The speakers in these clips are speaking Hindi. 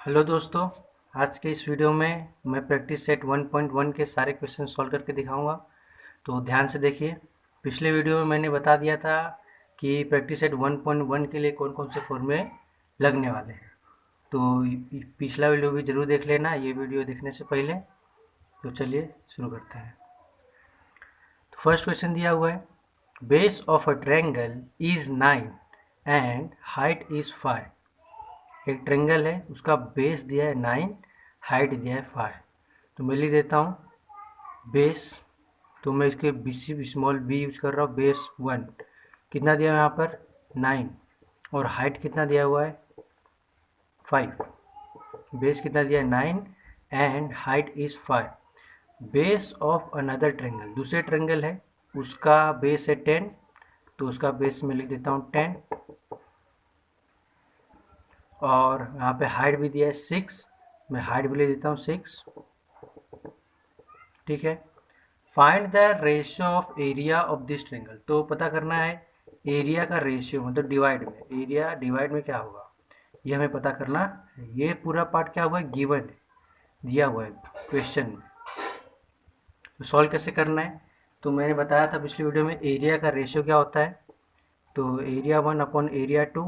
हेलो दोस्तों, आज के इस वीडियो में मैं प्रैक्टिस सेट 1.1 के सारे क्वेश्चन सॉल्व करके दिखाऊंगा। तो ध्यान से देखिए। पिछले वीडियो में मैंने बता दिया था कि प्रैक्टिस सेट 1.1 के लिए कौन कौन से फॉर्मूले लगने वाले हैं। तो पिछला वीडियो भी ज़रूर देख लेना ये वीडियो देखने से पहले। तो चलिए शुरू करते हैं। तो फर्स्ट क्वेश्चन दिया हुआ है, base of a triangle is 9 and height is 5। एक ट्रेंगल है, उसका बेस दिया है 9, हाइट दिया है 5। तो मैं लिख देता हूँ बेस। तो मैं इसके B C small B use कर रहा हूँ। बेस 1 कितना दिया है यहाँ पर 9, और हाइट कितना दिया हुआ है 5। बेस कितना दिया है 9 and height is 5। Base of another triangle, दूसरे ट्रेंगल है, उसका बेस है 10। तो उसका बेस में लिख देता हूँ 10, और यहाँ पे हाइट भी दिया है 6। मैं हाइट भी ले देता हूँ 6। ठीक है। Find the ratio of area of this triangle. तो पता करना है एरिया का रेशियो, मतलब डिवाइड में, एरिया डिवाइड में क्या होगा ये हमें पता करना है। ये पूरा पार्ट क्या हुआ है, गिवन है, दिया हुआ है क्वेश्चन में। तो सॉल्व कैसे करना है, तो मैंने बताया था पिछली वीडियो में एरिया का रेशियो क्या होता है। तो area 1 upon area 2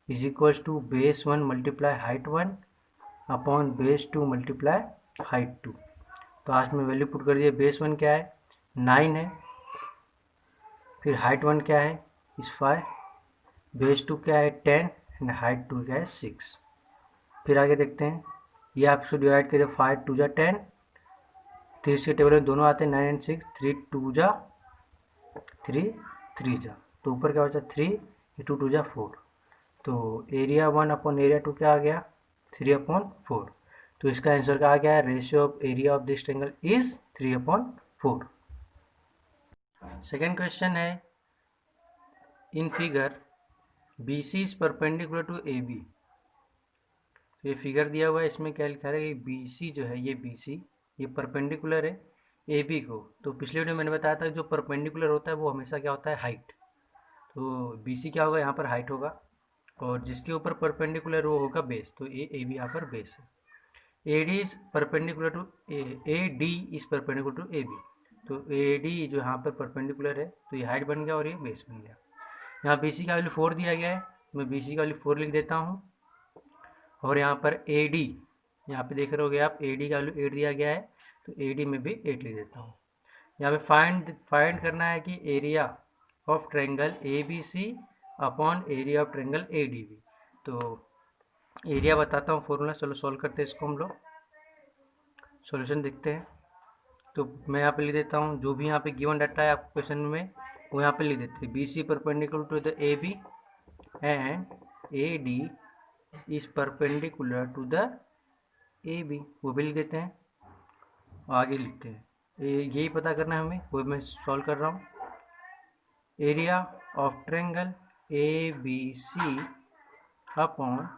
is equals to base 1 multiply height 1 upon base 2 multiply height 2। तो आज में वैल्यू पुट कर दिए। बेस 1 क्या है 9 है, फिर हाइट 1 क्या है इस 5, बेस 2 क्या है 10 एंड हाइट 2 क्या है 6। फिर आगे देखते हैं, ये आपको डिवाइड करिए 5 2 जा 10, 3 के टेबल में दोनों आते हैं 9 एंड 6, 3 2 जा 3 3 जा, तो ऊपर क्या बचा 3, 2 2 जा 4। तो एरिया 1 अपॉन एरिया 2 क्या आ गया 3 अपॉन 4। तो इसका आंसर क्या आ गया है, ratio of area of this triangle is 3 upon 4। Second question है, in figure B C is perpendicular to A B. ये फिगर दिया हुआ है, इसमें क्या लिखा है कि बी सी जो है, ये बी सी ये परपेंडिकुलर है ए बी को। तो पिछले वीडियो में मैंने बताया था जो परपेंडिकुलर होता है वो हमेशा क्या होता है हाइट। तो बी सी क्या होगा यहाँ पर हाइट होगा, और जिसके ऊपर परपेंडिकुलर वो होगा बेस। तो ए बी यहाँ पर बेस है। A D is perpendicular to A D is perpendicular to A B. तो ए डी जो यहाँ पर परपेंडिकुलर है, तो ये हाइट बन गया और ये बेस बन गया। यहाँ बी सी का वैल्यू 4 दिया गया है, मैं बी सी का वैल्यू 4 लिख देता हूँ। और यहाँ पर ए डी, यहाँ पे देख रहे होगे आप, ए डी का वैल्यू 8 दिया गया है, तो ए डी में भी 8 लिख देता हूँ। यहाँ पे फाइंड करना है कि area of triangle A B C upon area of triangle A D B. तो एरिया बताता हूँ फॉर्मूला, चलो सॉल्व करते हैं इसको हम लोग। सॉल्यूशन देखते हैं। तो मैं यहाँ पे लिख देता हूँ, जो भी यहाँ पे गिवन डाटा है आपको क्वेश्चन में वो यहाँ पे लिख देते हैं। B C perpendicular to the A B and A D is perpendicular to the A B, वो भी लिख देते हैं। आगे लिखते हैं, यही पता करना है हमें, वो मैं सॉल्व कर रहा हूँ। Area of triangle A B C upon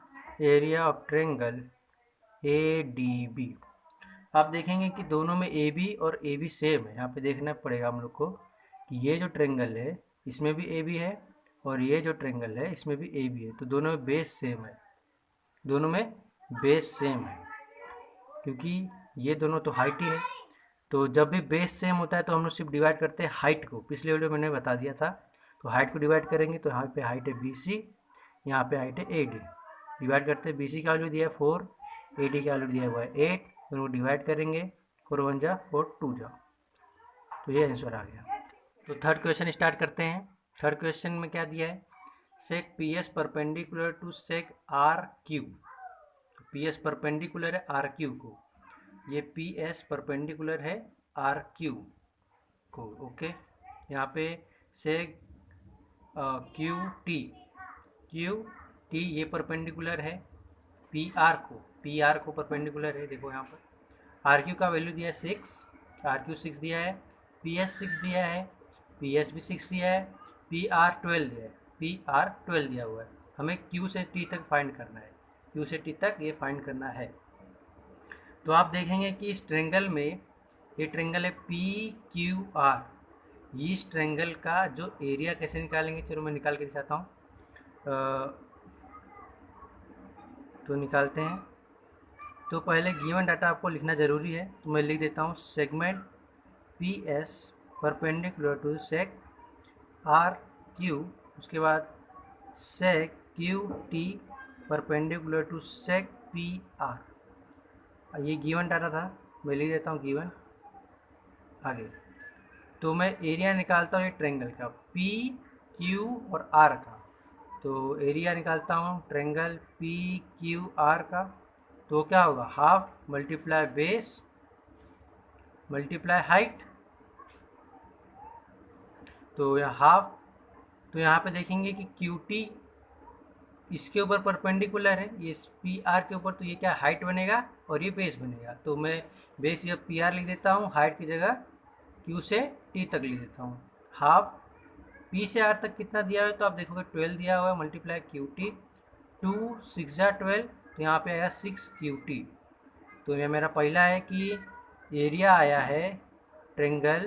area of triangle A D B. आप देखेंगे कि दोनों में ए बी और ए बी सेम है। यहाँ पे देखना पड़ेगा हम लोग को कि ये जो ट्रायंगल है इसमें भी ए बी है, और ये जो ट्रायंगल है इसमें भी ए बी है। तो दोनों में बेस सेम है, दोनों में बेस सेम है, क्योंकि ये दोनों तो हाइट ही है। तो जब भी बेस सेम होता है तो हम लोग सिर्फ डिवाइड करते हैं हाइट को। पिछले वीडियो में मैंने बता दिया था। तो हाइट को डिवाइड करेंगे, तो यहाँ पे हाइट है बी सी, यहाँ पे हाइट है ए डी। डिवाइड करते हैं, बी सी का वैल्यू दिया है 4, ए डी का वैल्यू दिया हुआ है 8, दोनों को डिवाइड करेंगे, 4 1 जा 4 2 जा, तो ये आंसर आ गया। तो थर्ड क्वेश्चन स्टार्ट करते हैं। थर्ड क्वेश्चन में क्या दिया है, seg P S perpendicular to seg R Q. P S perpendicular है आर क्यू को, ये पी एस परपेंडिकुलर है आर क्यू को। ओके, यहाँ पे सेक क्यू टी ये परपेंडिकुलर है पी आर को परपेंडिकुलर है। देखो यहाँ पर आर क्यू का वैल्यू दिया है 6, आर क्यू 6 दिया है, पी एस 6 दिया है, पी एस भी 6 दिया है, पी आर 12 दिया है, पी आर 12 दिया हुआ है। हमें क्यू से टी तक फाइंड करना है, क्यू से टी तक ये फाइंड करना है। तो आप देखेंगे कि इस ट्रेंगल में, ये ट्रेंगल है पी क्यू आर, इस ट्रेंगल का जो एरिया कैसे निकालेंगे, चलो मैं निकाल के दिखाता हूँ। तो निकालते हैं, तो पहले गिवन डाटा आपको लिखना ज़रूरी है, तो मैं लिख देता हूँ segment P S perpendicular to seg R Q, उसके बाद seg Q T perpendicular to seg P R. ये गिवन डाटा था, मैं लिख देता हूँ गिवन। आगे तो मैं एरिया निकालता हूँ ये ट्रेंगल का पी क्यू और आर का। तो एरिया निकालता हूँ ट्रेंगल पी क्यू आर का, तो क्या होगा half multiply base multiply height. तो यहाँ हाफ, तो यहाँ पे देखेंगे कि क्यू टी इसके ऊपर परपेंडिकुलर है, ये पी आर के ऊपर, तो ये क्या हाइट बनेगा और ये बेस बनेगा। तो मैं बेस या पी आर लिख देता हूँ, हाइट की जगह क्यू से टी तक लिख देता हूँ। हाफ पी से आर तक कितना दिया हुआ है, तो आप देखोगे 12 दिया हुआ है, मल्टीप्लाई क्यू टी, 2 6 जा 12, तो यहाँ पे आया 6 क्यू टी। तो ये मेरा पहला है कि एरिया आया है ट्रेंगल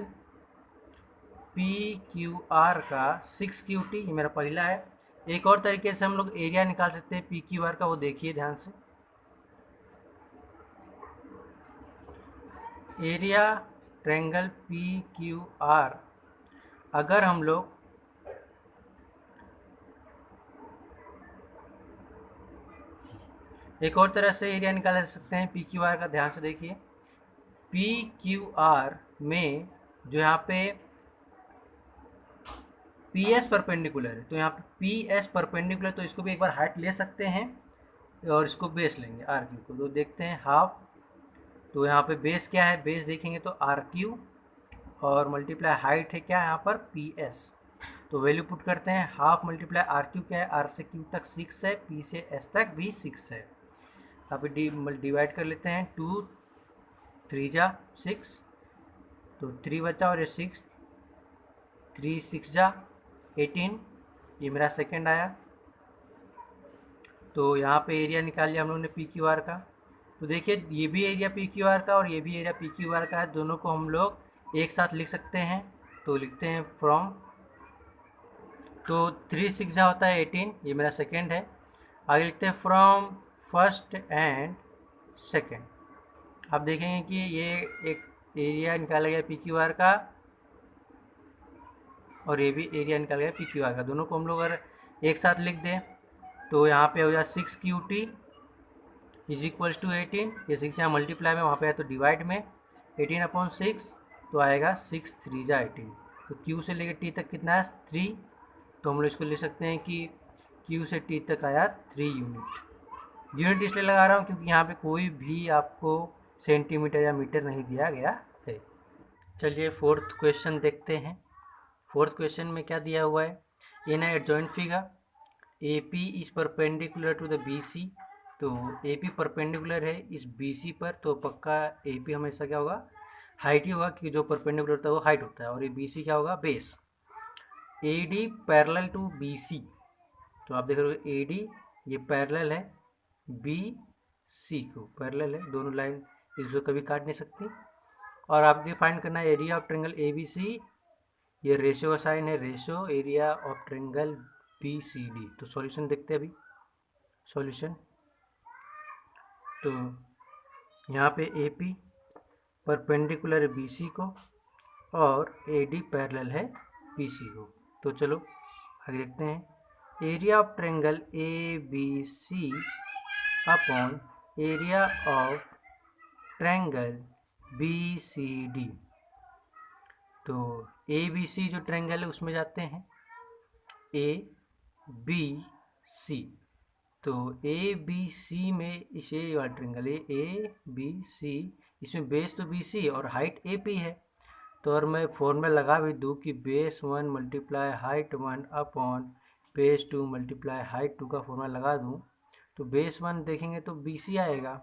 पी क्यू आर का 6 क्यू टी, ये मेरा पहला है। एक और तरीके से हम लोग एरिया निकाल सकते हैं पी क्यू आर का, वो देखिए ध्यान से। Area triangle P Q R, अगर हम लोग एक और तरह से एरिया निकाल सकते हैं पी क्यू आर का, ध्यान से देखिए। पी क्यू आर में जो यहाँ पे पी एस परपेंडिकुलर है, तो यहाँ पे पी एस परपेंडिकुलर, तो इसको भी एक बार हाइट ले सकते हैं और इसको बेस लेंगे आर क्यू को। तो देखते हैं हाफ, तो यहाँ पे बेस क्या है, बेस देखेंगे तो आर क्यू और मल्टीप्लाई हाइट है क्या यहाँ पर पी एस। तो वैल्यू पुट करते हैं, हाफ मल्टीप्लाई आर क्यू क्या है, आर से क्यू तक 6 है, पी से एस तक भी 6 है। अब डिवाइड कर लेते हैं, 2 3 जा 6, तो 3 बचा और ये 6, 3 6 जा 18, ये मेरा सेकंड आया। तो यहाँ पे एरिया निकाल लिया हम लोगों ने पी क्यू आर का। तो देखिए ये भी एरिया पी क्यू आर का और ये भी एरिया पी क्यू आर का है, दोनों को हम लोग एक साथ लिख सकते हैं। तो लिखते हैं फ्रॉम, तो 3 6 जा होता है 18, ये मेरा सेकंड है। आगे लिखते हैं फ्रॉम फर्स्ट एंड सेकंड। आप देखेंगे कि ये एक एरिया निकाला गया पी क्यू आर का और ये भी एरिया निकाला गया पी क्यू आर का, दोनों को हम लोग अगर एक साथ लिख दें तो यहाँ पे हो जाए 6 Q T is equals to 18, ये 6 यहाँ मल्टीप्लाई में, वहाँ पे है तो डिवाइड में 18/6, तो आएगा 6 3 जा 18। तो क्यू से लेकर टी तक कितना है 3, तो हम लोग इसको लिख सकते हैं कि क्यू से टी तक आया 3 यूनिट। यूनिट इसलिए लगा रहा हूँ क्योंकि यहाँ पे कोई भी आपको सेंटीमीटर या मीटर नहीं दिया गया है। चलिए फोर्थ क्वेश्चन देखते हैं। फोर्थ क्वेश्चन में क्या दिया हुआ है, in adjoint figure A P is perpendicular to the B C. तो ए पी परपेंडिकुलर है इस बी सी पर, तो पक्का ए पी हमेशा क्या होगा हाइट ही होगा, कि जो परपेंडिकुलर होता है वो हाइट होता है, और ये बी सी क्या होगा base. A D parallel to B C, तो आप देख रहे हो ए डी ये पैरेलल है बी सी को, पैरेलल है, दोनों लाइन एक दूसरे कभी काट नहीं सकती। और आपको फाइंड करना है area of triangle A B C, ये रेशियो का साइन है, ratio area of triangle B C D. तो सॉल्यूशन देखते हैं अभी सॉल्यूशन। तो यहाँ पे ए पी परपेंडिकुलर है बी सी को और ए डी पैरेलल है बी सी को। तो चलो आगे देखते हैं, area of triangle A B C upon area of triangle B C D. तो ए बी सी जो ट्रायंगल है उसमें जाते हैं ए बी सी, तो ए बी सी में इसे वाला ट्रायंगल है ए बी सी, इसमें बेस तो बी सी और हाइट ए पी है। तो और मैं फॉर्मूला लगा भी दूँ कि base 1 multiply height 1 upon base 2 multiply height 2 का फॉर्मूला लगा दूँ, तो बेस 1 देखेंगे तो बी सी आएगा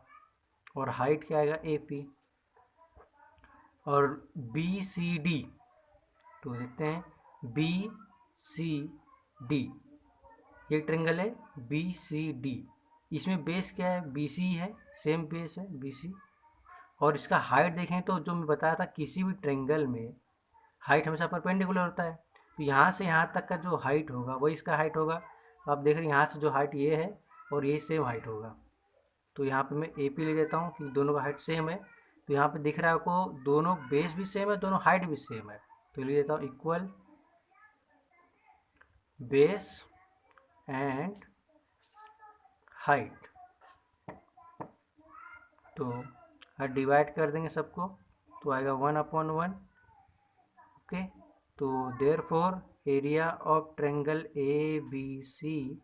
और हाइट क्या आएगा ए पी, और बी सी डी, तो देखते हैं बी सी डी, ये ट्रायंगल है बी सी डी, इसमें बेस क्या है बी सी है, सेम बेस है बी सी, और इसका हाइट देखें तो जो मैं बताया था किसी भी ट्रायंगल में हाइट हमेशा परपेंडिकुलर होता है, तो यहाँ से यहाँ तक का जो हाइट होगा वही इसका हाइट होगा। तो आप देख रहे हैं यहाँ से जो हाइट ये है और ये सेम हाइट होगा, तो यहाँ पे मैं ए पी ले लेता हूँ क्योंकि दोनों का हाइट सेम है। तो यहाँ पे दिख रहा है आपको दोनों बेस भी सेम है, दोनों हाइट भी सेम है, तो ले लेता हूँ इक्वल बेस एंड हाइट। तो डिवाइड कर देंगे सबको, तो आएगा 1/1। ओके, तो therefore area of triangle A B C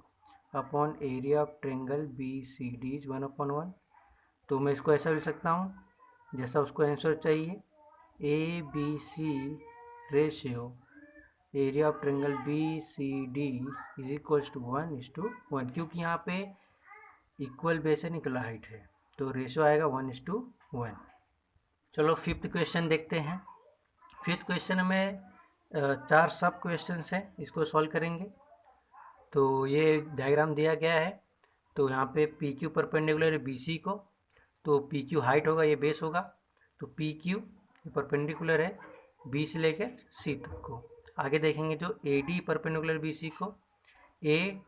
upon area of triangle B C D is 1/1। तो मैं इसको ऐसा लिख सकता हूँ जैसा उसको आंसर चाहिए, A B C ratio area of triangle B C D is equals to 1:1, क्योंकि यहाँ पे इक्वल बेस है, निकला हाइट है, तो रेशियो आएगा 1:1। चलो फिफ्थ क्वेश्चन देखते हैं। फिफ्थ क्वेश्चन में 4 सब क्वेश्चन हैं, इसको सॉल्व करेंगे। तो ये डायग्राम दिया गया है, तो यहाँ पे पी क्यू परपेंडिकुलर है बी सी को, तो पी क्यू हाइट होगा, ये बेस होगा, तो पी क्यू परपेंडिकुलर है बी से लेकर सी तक को। आगे देखेंगे जो A D perpendicular B C को, ए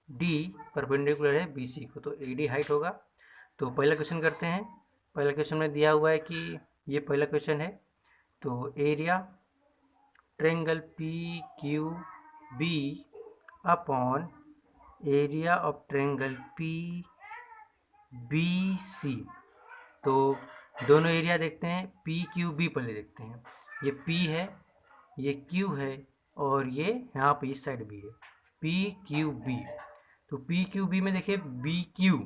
डी परपेंडिकुलर है बी सी को, तो ए डी हाइट होगा। तो पहला क्वेश्चन करते हैं। पहला क्वेश्चन में दिया हुआ है कि ये पहला क्वेश्चन है, तो area triangle P Q B upon area of triangle P B C. तो दोनों एरिया देखते हैं, पी क्यू बी पहले देखते हैं। ये पी है, ये क्यू है, और ये यहाँ पे इस साइड भी है, पी क्यू बी। तो पी क्यू बी में देखिए बी क्यू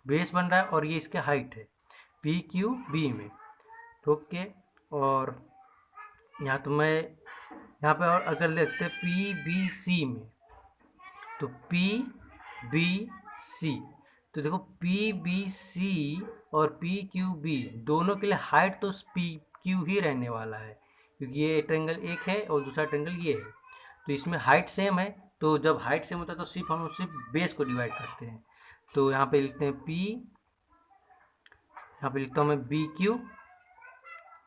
बेस बन रहा है और ये इसके हाइट है पी क्यू बी में। ओके, और यहाँ तो मैं यहाँ पे और अगर देखते पी बी सी में, तो पी बी सी, तो देखो पी बी सी और पी क्यू बी दोनों के लिए हाइट तो पी क्यू ही रहने वाला है, क्योंकि ये ट्रायंगल एक है और दूसरा ट्रायंगल ये है, तो इसमें हाइट सेम है। तो जब हाइट सेम होता है तो सिर्फ हम सिर्फ बेस को डिवाइड करते हैं। तो यहाँ पे लिखते हैं पी, यहाँ पे लिखता हूँ मैं बी क्यू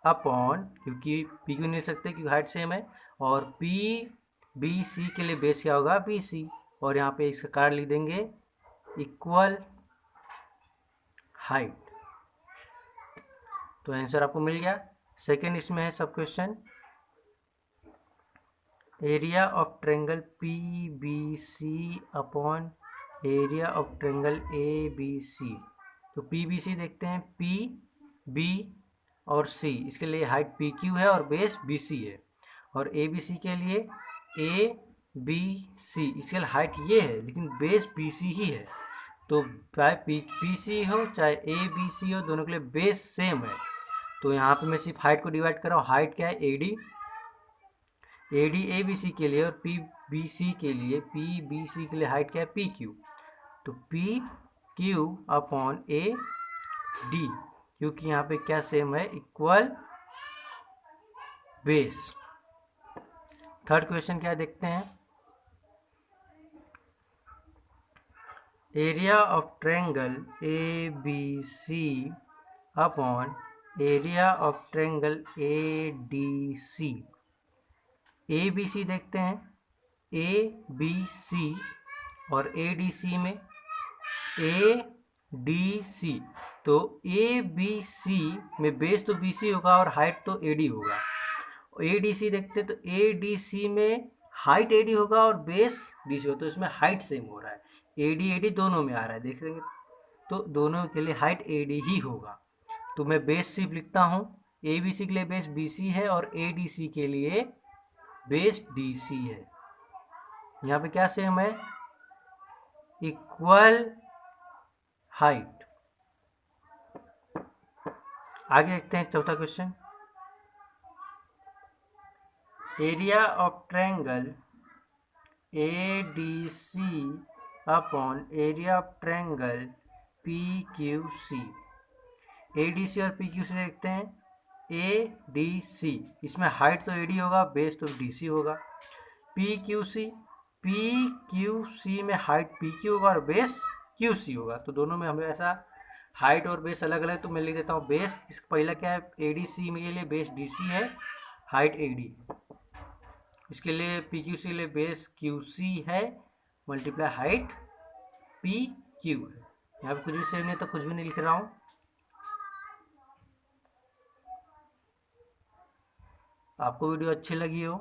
अपॉन, क्योंकि पी क्यू नहीं लिख सकते क्योंकि हाइट सेम है, और पी बी सी के लिए बेस क्या होगा बी सी, और यहाँ पे इसका कार्ड लिख देंगे इक्वल हाइट। तो आंसर आपको मिल गया। सेकेंड इसमें है sub question, area of triangle P B C upon area of triangle A B C. तो पी बी सी देखते हैं, पी बी और सी, इसके लिए हाइट पी क्यू है और बेस बी सी है, और ए बी सी के लिए ए बी सी, इसके लिए हाइट ये है लेकिन बेस बी सी ही है। तो चाहे पी सी हो चाहे ए बी सी हो, दोनों के लिए बेस सेम है। तो यहाँ पे मैं सिर्फ हाइट को डिवाइड कर रहा हूँ। हाइट क्या है ए डी ए बी सी के लिए, और पी बी सी के लिए, पी बी सी के लिए हाइट क्या है पी क्यू, तो P Q upon A D, क्योंकि यहाँ पे क्या सेम है इक्वल बेस। थर्ड क्वेश्चन क्या देखते हैं, area of triangle A B C upon area of triangle A D C. A B C देखते हैं, ए बी सी और ए डी सी में ए डी सी, तो ए बी सी में बेस तो बी सी होगा और हाइट तो ए डी होगा। ए डी सी देखते तो ए डी सी में हाइट ए डी होगा और बेस डी सी होगा, तो इसमें हाइट सेम हो रहा है, ए डी दोनों में आ रहा है, देख लेंगे तो दोनों के लिए हाइट ए डी ही होगा। तो मैं बेस सिर्फ लिखता हूँ, ए बी सी के लिए बेस बी सी है और ए डी सी के लिए बेस डी सी है। यहाँ पे क्या सेम है इक्वल हाइट। आगे देखते हैं चौथा question, area of triangle A D C upon area of triangle P Q C. A D C और पी क्यू सी देखते हैं, ए डी सी, इसमें हाइट तो ए डी होगा, बेस तो डी सी होगा। पी क्यू सी में हाइट पी क्यू होगा और बेस क्यू सी होगा, तो दोनों में हमें ऐसा हाइट और बेस अलग अलग, तो मैं लिख देता हूँ बेस, इस पहला क्या है ए डी सी के लिए बेस डी सी है, हाइट ए डी, इसके लिए पी क्यू सी के लिए बेस क्यू सी है, मल्टीप्लाई हाइट पी क्यू है। यहाँ पे कुछ भी सेव नहीं तो कुछ भी नहीं लिख रहा हूँ। आपको वीडियो अच्छी लगी हो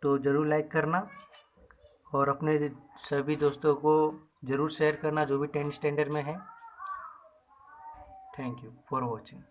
तो ज़रूर लाइक करना और अपने सभी दोस्तों को ज़रूर शेयर करना जो भी 10th स्टैंडर्ड में है। Thank you for watching.